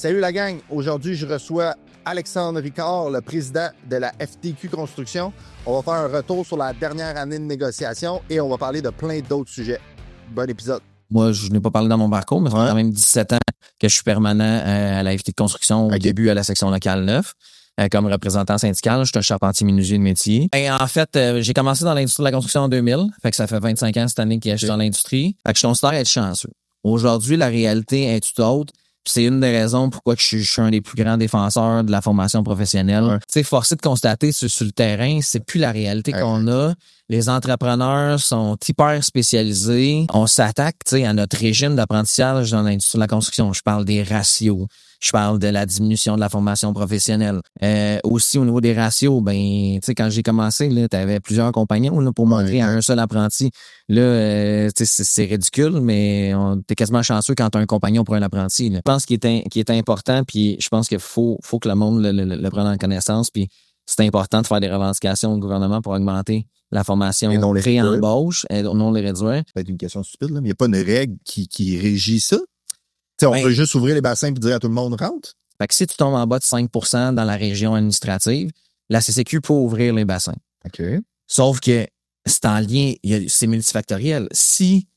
Salut la gang, aujourd'hui je reçois Alexandre Ricard, le président de la FTQ Construction. On va faire un retour sur la dernière année de négociation et on va parler de plein d'autres sujets. Bon épisode. Moi, je n'ai pas parlé dans mon parcours, mais ça fait quand même 17 ans que je suis permanent à la FTQ Construction, au début à la section locale 9. Comme représentant syndical, je suis un charpentier menuisier de métier. Et en fait, j'ai commencé dans l'industrie de la construction en 2000. Fait que ça fait 25 ans cette année que je suis dans l'industrie. Fait que je considère être chanceux. Aujourd'hui, la réalité est tout autre. Puis c'est une des raisons pourquoi je suis un des plus grands défenseurs de la formation professionnelle. Ouais. Tu sais, forcé de constater sur le terrain, c'est plus la réalité qu'on a. Les entrepreneurs sont hyper spécialisés. On s'attaque, tu sais, à notre régime d'apprentissage dans l'industrie de la construction. Je parle des ratios. Je parle de la diminution de la formation professionnelle. Aussi, au niveau des ratios, ben, tu sais, quand j'ai commencé, là, t'avais plusieurs compagnons, là, pour montrer à un seul apprenti. Là, tu sais, c'est ridicule, mais t'es quasiment chanceux quand t'as un compagnon pour un apprenti, là. Je pense qu'il est important, puis je pense qu'il faut que le monde le prenne en connaissance, puis c'est important de faire des revendications au gouvernement pour augmenter la formation pré-embauche et non les réduire. Ça peut être une question stupide, là, mais il n'y a pas une règle qui régit ça. T'sais, on peut juste ouvrir les bassins et dire à tout le monde rentre. Fait que si tu tombes en bas de 5% dans la région administrative, la CCQ peut ouvrir les bassins. OK. Sauf que c'est en lien, c'est multifactoriel. Si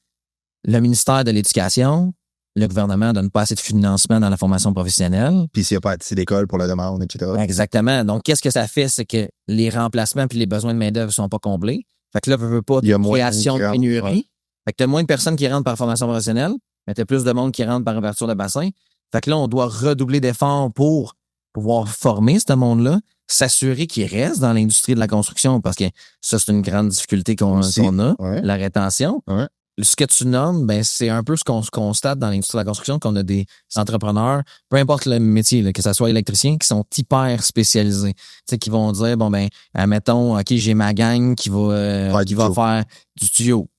le ministère de l'Éducation, le gouvernement donne pas assez de financement dans la formation professionnelle. Puis s'il n'y a pas assez d'écoles pour la demande, etc. Exactement. Donc, qu'est-ce que ça fait? C'est que les remplacements puis les besoins de main-d'œuvre sont pas comblés. Fait que là, veut pas de création de pénurie. Ouais. Fait que t'as moins de personnes qui rentrent par formation professionnelle, mais t'as plus de monde qui rentre par ouverture de bassin. Fait que là, on doit redoubler d'efforts pour pouvoir former ce monde-là, s'assurer qu'il reste dans l'industrie de la construction, parce que ça, c'est une grande difficulté qu'on a, la rétention. Ouais. Ce que tu nommes, ben, c'est un peu ce qu'on constate dans l'industrie de la construction, qu'on a des entrepreneurs, peu importe le métier, là, que ce soit électricien, qui sont hyper spécialisés. Tu sais, qui vont dire, bon, ben, admettons, OK, j'ai ma gang qui va faire du tuyau,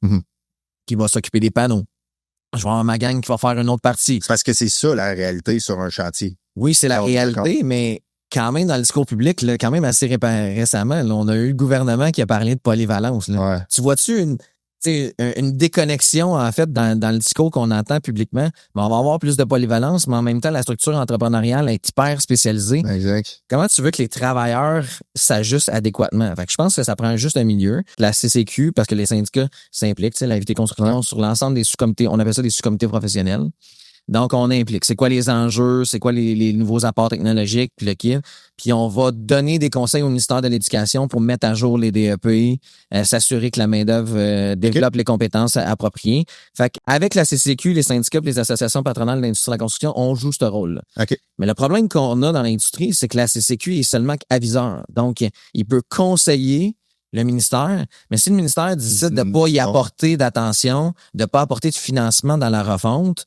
qui va s'occuper des panneaux. Je vais avoir ma gang qui va faire une autre partie. C'est parce que c'est ça, la réalité sur un chantier. Oui, c'est la réalité, mais quand même, dans le discours public, là, quand même assez récemment, là, on a eu le gouvernement qui a parlé de polyvalence. Là. Ouais. Tu vois-tu une déconnexion, en fait, dans le discours qu'on entend publiquement? Mais on va avoir plus de polyvalence, mais en même temps, la structure entrepreneuriale est hyper spécialisée. Exact. Comment tu veux que les travailleurs s'ajustent adéquatement? Fait que je pense que ça prend juste un milieu. La CCQ, parce que les syndicats s'impliquent, la FTQ Construction, sur l'ensemble des sous-comités, on appelle ça des sous-comités professionnels. Donc, on implique. C'est quoi les enjeux? C'est quoi les nouveaux apports technologiques? Puis le kit. Puis on va donner des conseils au ministère de l'Éducation pour mettre à jour les DEP, s'assurer que la main-d'œuvre développe les compétences appropriées. Fait qu'avec la CCQ, les syndicats et les associations patronales de l'industrie de la construction, on joue ce rôle-là. Okay. Mais le problème qu'on a dans l'industrie, c'est que la CCQ est seulement aviseur. Donc, il peut conseiller le ministère, mais si le ministère décide de ne pas y apporter d'attention, de ne pas apporter de financement dans la refonte,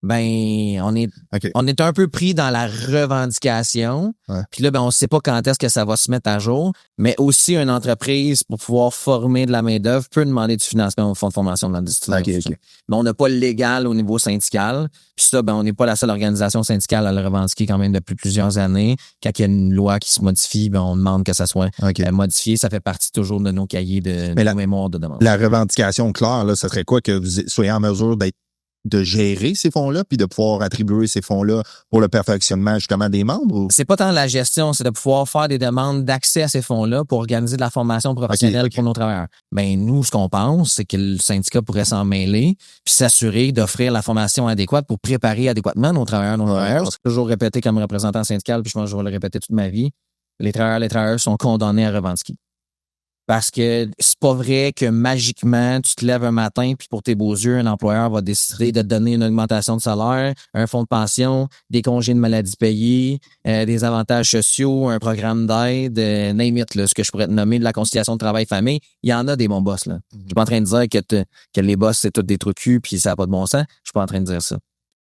ben on est un peu pris dans la revendication. Ouais. Puis là, ben on sait pas quand est-ce que ça va se mettre à jour. Mais aussi, une entreprise, pour pouvoir former de la main-d'œuvre, peut demander du financement au fonds de formation de l'industrie. Okay. Mais on n'a pas le légal au niveau syndical. Puis ça, ben on n'est pas la seule organisation syndicale à le revendiquer quand même depuis plusieurs années. Quand il y a une loi qui se modifie, ben on demande que ça soit modifié. Ça fait partie toujours de nos cahiers de mémoire de demande. La revendication claire, là, ça serait quoi? Que vous soyez en mesure de gérer ces fonds-là puis de pouvoir attribuer ces fonds-là pour le perfectionnement justement des membres? Ou? C'est pas tant la gestion, c'est de pouvoir faire des demandes d'accès à ces fonds-là pour organiser de la formation professionnelle pour nos travailleurs. Ben nous, ce qu'on pense, c'est que le syndicat pourrait s'en mêler puis s'assurer d'offrir la formation adéquate pour préparer adéquatement nos travailleurs. C'est toujours répété comme représentant syndical, puis je pense que je vais le répéter toute ma vie. Les travailleurs sont condamnés à revendiquer. Parce que c'est pas vrai que magiquement, tu te lèves un matin puis pour tes beaux yeux, un employeur va décider de te donner une augmentation de salaire, un fonds de pension, des congés de maladie payés, des avantages sociaux, un programme d'aide, name it, là, ce que je pourrais te nommer de la conciliation de travail-famille. Il y en a des bons boss, là. Je suis pas en train de dire que les boss, c'est tous des trous culs puis ça n'a pas de bon sens. Je suis pas en train de dire ça.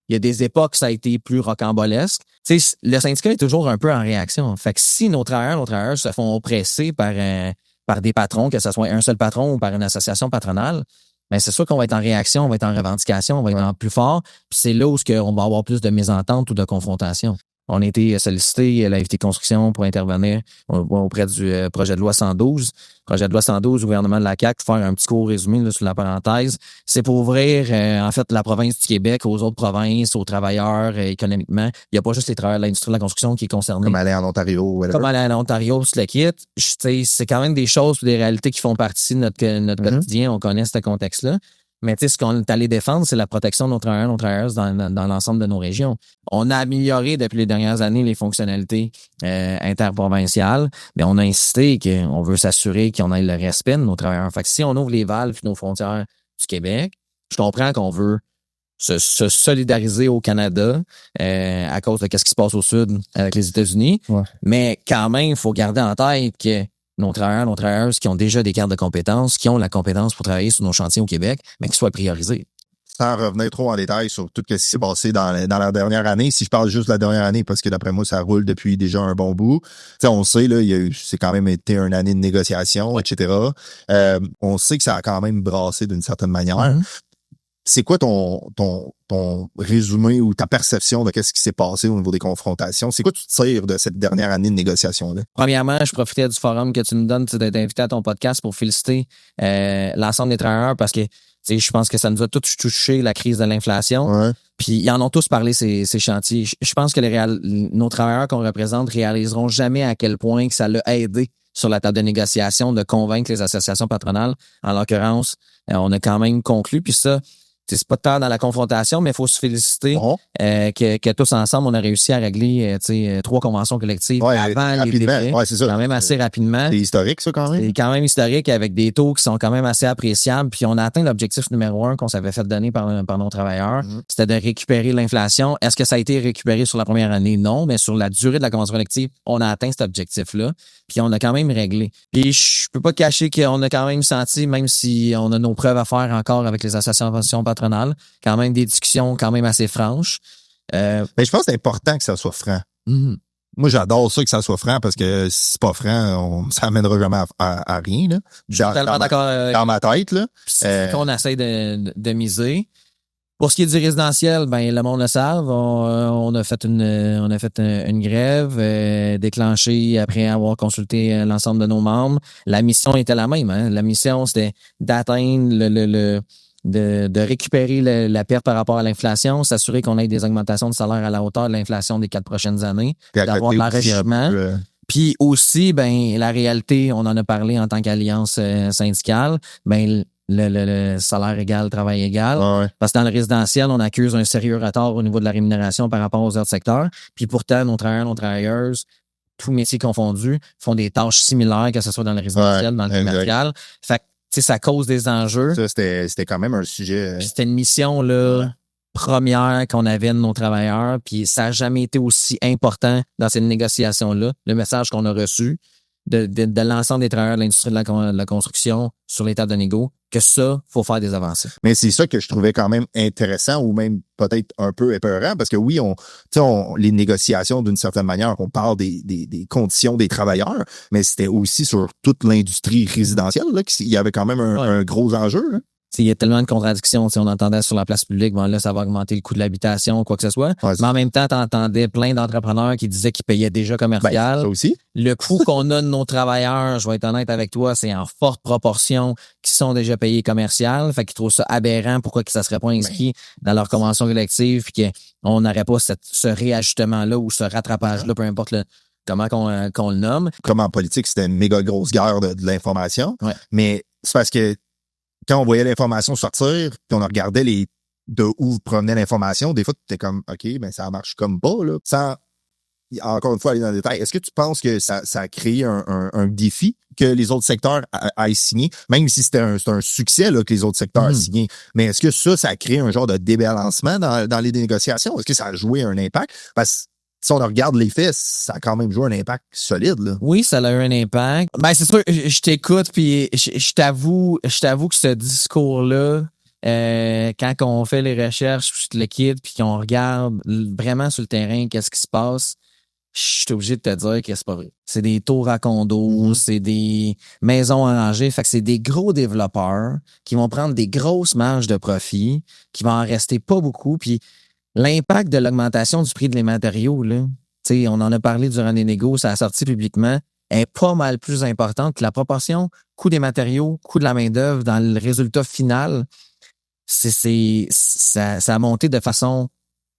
Il y a des époques, ça a été plus rocambolesque. Tu sais, le syndicat est toujours un peu en réaction. Fait que si nos travailleurs se font oppresser par des patrons, que ce soit un seul patron ou par une association patronale, ben c'est sûr qu'on va être en réaction, on va être en revendication, on va être en plus fort. Puis c'est là où on va avoir plus de mésentente ou de confrontation. On a été sollicité à la FT Construction pour intervenir auprès du projet de loi 112. Projet de loi 112, gouvernement de la CAQ, pour faire un petit court résumé là, sur la parenthèse. C'est pour ouvrir, en fait, la province du Québec aux autres provinces, aux travailleurs économiquement. Il n'y a pas juste les travailleurs de l'industrie de la construction qui est concerné. Comme aller en Ontario. Whatever. Comme aller en Ontario, c'est le kit. C'est quand même des choses, des réalités qui font partie de notre quotidien. On connaît ce contexte-là. Mais tu sais, ce qu'on est allé défendre, c'est la protection de nos travailleurs, nos travailleuses dans l'ensemble de nos régions. On a amélioré depuis les dernières années les fonctionnalités interprovinciales, mais on a insisté qu'on veut s'assurer qu'on ait le respect de nos travailleurs. Fait que si on ouvre les valves et nos frontières du Québec, je comprends qu'on veut se solidariser au Canada à cause de ce qui se passe au sud avec les États-Unis, mais quand même, il faut garder en tête que nos travailleurs, nos travailleuses qui ont déjà des cartes de compétences, qui ont la compétence pour travailler sur nos chantiers au Québec, mais qui soient priorisés. Sans revenir trop en détail sur tout ce qui s'est passé dans la dernière année, si je parle juste de la dernière année, parce que d'après moi, ça roule depuis déjà un bon bout. T'sais, on sait, là, c'est quand même été une année de négociation, etc. On sait que ça a quand même brassé d'une certaine manière. C'est quoi ton résumé ou ta perception de qu'est-ce qui s'est passé au niveau des confrontations? C'est quoi tu tires de cette dernière année de négociation-là? Premièrement, je profitais du forum que tu nous donnes d'être invité à ton podcast pour féliciter l'ensemble des travailleurs parce que je pense que ça nous a tous touché la crise de l'inflation. Puis ils en ont tous parlé, ces chantiers. Je pense que nos travailleurs qu'on représente réaliseront jamais à quel point que ça l'a aidé sur la table de négociation de convaincre les associations patronales. En l'occurrence, on a quand même conclu. Puis ça, c'est pas de peur dans la confrontation, mais il faut se féliciter que tous ensemble, on a réussi à régler 3 conventions collectives avant les délais. C'est ça. Quand même assez rapidement. C'est historique, ça, quand même. C'est quand même historique avec des taux qui sont quand même assez appréciables. Puis on a atteint l'objectif numéro 1 qu'on s'avait fait donner par nos travailleurs. C'était de récupérer l'inflation. Est-ce que ça a été récupéré sur la première année? Non, mais sur la durée de la convention collective, on a atteint cet objectif-là. Puis on a quand même réglé. Puis je peux pas cacher qu'on a quand même senti, même si on a nos preuves à faire encore avec les associations patronales, quand même des discussions quand même assez franches. Mais je pense que c'est important que ça soit franc. Moi, j'adore ça que ça soit franc parce que si c'est pas franc, ça amènera jamais à rien. Là. Je suis tellement d'accord dans ma tête. Là. C'est qu'on essaie de miser. Pour ce qui est du résidentiel, ben le monde le savent. On a fait une grève déclenchée après avoir consulté l'ensemble de nos membres. La mission était la même. Hein? La mission, c'était d'atteindre de récupérer la perte par rapport à l'inflation, s'assurer qu'on ait des augmentations de salaire à la hauteur de l'inflation des 4 prochaines années, d'avoir de l'enrichissement. Puis aussi, ben la réalité, on en a parlé en tant qu'alliance syndicale, ben le salaire égal, travail égal. Parce que dans le résidentiel, on accuse un sérieux retard au niveau de la rémunération par rapport aux autres secteurs. Puis pourtant, nos travailleurs, nos travailleuses, tous métiers confondus, font des tâches similaires, que ce soit dans le résidentiel, dans le commercial. Fait que ça cause des enjeux. Ça, c'était quand même un sujet. Puis c'était une mission là première qu'on avait de nos travailleurs. Puis ça n'a jamais été aussi important dans cette négociation-là. Le message qu'on a reçu de l'ensemble des travailleurs de l'industrie de la construction sur les tables de négo, que ça, faut faire des avancées. Mais c'est ça que je trouvais quand même intéressant ou même peut-être un peu épeurant parce que oui, les négociations d'une certaine manière, on parle des conditions des travailleurs, mais c'était aussi sur toute l'industrie résidentielle là, qu'il y avait quand même un gros enjeu. Là. Il y a tellement de contradictions. On entendait sur la place publique, bon là, ça va augmenter le coût de l'habitation, quoi que ce soit. Mais en même temps, tu entendais plein d'entrepreneurs qui disaient qu'ils payaient déjà commercial. Ça aussi. Le coût qu'on a de nos travailleurs, je vais être honnête avec toi, c'est en forte proportion qui sont déjà payés commercial. Fait qu'ils trouvent ça aberrant pourquoi que ça serait pas inscrit dans leur convention collective puis qu'on n'aurait pas ce réajustement-là ou ce rattrapage-là, peu importe comment qu'on le nomme. Comme en politique, c'était une méga grosse guerre de l'information. Mais c'est parce que quand on voyait l'information sortir, puis on regardait de où provenait l'information, des fois, tu étais comme, OK, ben ça marche comme pas, là. Sans, encore une fois, aller dans le détail, est-ce que tu penses que ça a créé un défi que les autres secteurs aient signé, même si c'était un succès là, que les autres secteurs aient signé, mais est-ce que ça a créé un genre de débalancement dans les négociations? Est-ce que ça a joué un impact? Parce que si on regarde les faits, ça a quand même joué un impact solide. Là. Oui, ça a eu un impact. Ben c'est sûr, je t'écoute puis je t'avoue que ce discours-là, quand on fait les recherches, je le quitte puis qu'on regarde vraiment sur le terrain qu'est-ce qui se passe, je suis obligé de te dire que c'est pas vrai. C'est des tours à condos, c'est des maisons arrangées, fait que c'est des gros développeurs qui vont prendre des grosses marges de profit, qui vont en rester pas beaucoup puis l'impact de l'augmentation du prix des matériaux, là, sais, on en a parlé durant les négos, ça a sorti publiquement, est pas mal plus importante que la proportion coût des matériaux, coût de la main-d'œuvre dans le résultat final. Ça a monté de façon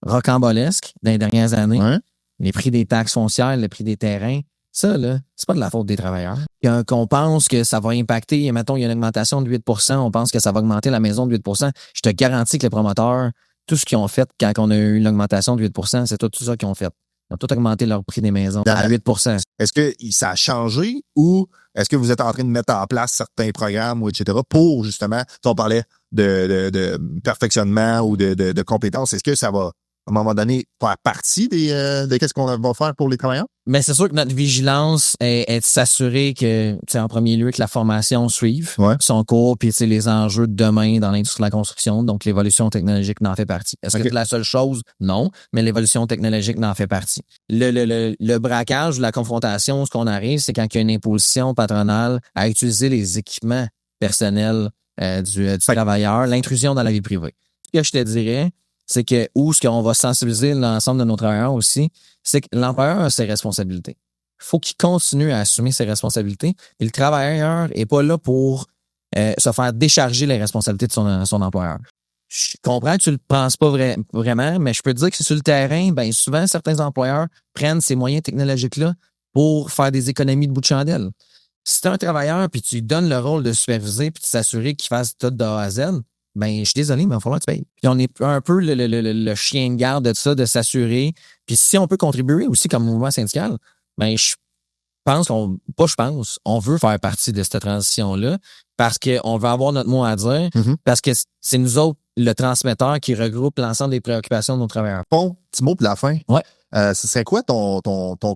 rocambolesque dans les dernières années. Ouais. Les prix des taxes foncières, le prix des terrains, ça, là, c'est pas de la faute des travailleurs. Qu'on pense que ça va impacter, mettons, il y a une augmentation de 8%, on pense que ça va augmenter la maison de 8%. Je te garantis que les promoteurs, tout ce qu'ils ont fait quand on a eu l'augmentation de 8%, c'est tout ça qu'ils ont fait. Ils ont tout augmenté leur prix des maisons à 8%. Est-ce que ça a changé ou est-ce que vous êtes en train de mettre en place certains programmes ou etc. pour justement, on parlait de perfectionnement ou de compétences, est-ce que ça va à un moment donné faire partie de qu'est-ce qu'on va faire pour les travailleurs? Mais c'est sûr que notre vigilance est de s'assurer que, en premier lieu, que la formation suive son cours, puis les enjeux de demain dans l'industrie de la construction, donc l'évolution technologique n'en fait partie. Est-ce que c'est la seule chose? Non, mais l'évolution technologique n'en fait partie. Le braquage ou la confrontation, ce qu'on arrive, c'est quand il y a une imposition patronale à utiliser les équipements personnels du travailleur, l'intrusion dans la vie privée. Ce que je te dirais, c'est que ce qu'on va sensibiliser l'ensemble de nos travailleurs aussi, c'est que l'employeur a ses responsabilités. Il faut qu'il continue à assumer ses responsabilités. Et le travailleur est pas là pour se faire décharger les responsabilités de son employeur. Je comprends que tu le penses pas vraiment, mais je peux te dire que sur le terrain, ben souvent, certains employeurs prennent ces moyens technologiques-là pour faire des économies de bout de chandelle. Si tu es un travailleur puis tu lui donnes le rôle de superviser puis de s'assurer qu'il fasse tout de A à Z, ben, je suis désolé, mais il va falloir que tu payes. Puis on est un peu le chien de garde de ça, de s'assurer. Puis si on peut contribuer aussi comme mouvement syndical, ben, on veut faire partie de cette transition-là parce qu'on veut avoir notre mot à dire, parce que c'est nous autres, le transmetteur qui regroupe l'ensemble des préoccupations de nos travailleurs. Bon, petit mot pour la fin. Ouais. Ce serait quoi ton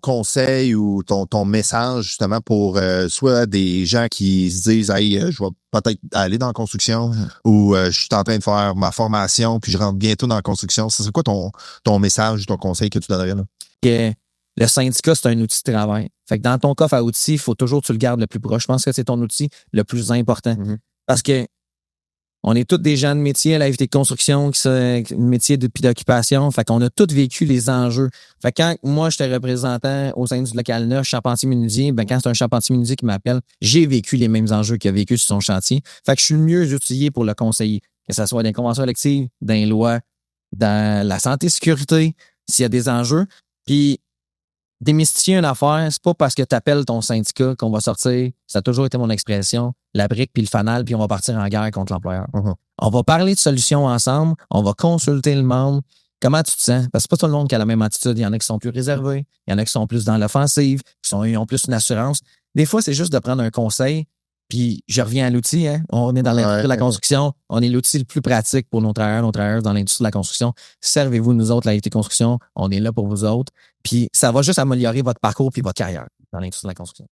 conseil ou ton message justement pour soit des gens qui se disent hey, je vais peut-être aller dans la construction ou je suis en train de faire ma formation puis je rentre bientôt dans la construction. Ce serait quoi ton message, ton conseil que tu donnerais là? Que le syndicat, c'est un outil de travail. Fait que dans ton coffre à outils, il faut toujours que tu le gardes le plus proche. Je pense que c'est ton outil le plus important. Parce que on est tous des gens de métier à la FT de construction, qui sont métier d'occupation. Fait qu'on a tous vécu les enjeux. Fait que quand moi, j'étais représentant au sein du local 9, charpentier-menuisier, ben quand c'est un charpentier-menuisier qui m'appelle, j'ai vécu les mêmes enjeux qu'il a vécu sur son chantier. Fait que je suis le mieux outillé pour le conseiller. Que ce soit dans les conventions collectives, dans les lois, dans la santé-sécurité, s'il y a des enjeux. Puis, démystifier une affaire, c'est pas parce que tu appelles ton syndicat qu'on va sortir, ça a toujours été mon expression, la brique puis le fanal, puis on va partir en guerre contre l'employeur. On va parler de solutions ensemble, on va consulter le membre. Comment tu te sens? Parce que c'est pas tout le monde qui a la même attitude. Il y en a qui sont plus réservés, il y en a qui sont plus dans l'offensive, ils ont plus une assurance. Des fois, c'est juste de prendre un conseil, puis je reviens à l'outil. Hein? On est dans l'industrie de la construction, on est l'outil le plus pratique pour nos travailleurs dans l'industrie de la construction. Servez-vous, nous autres, la FT Construction, on est là pour vous autres. Puis ça va juste améliorer votre parcours puis votre carrière dans l'industrie de la construction.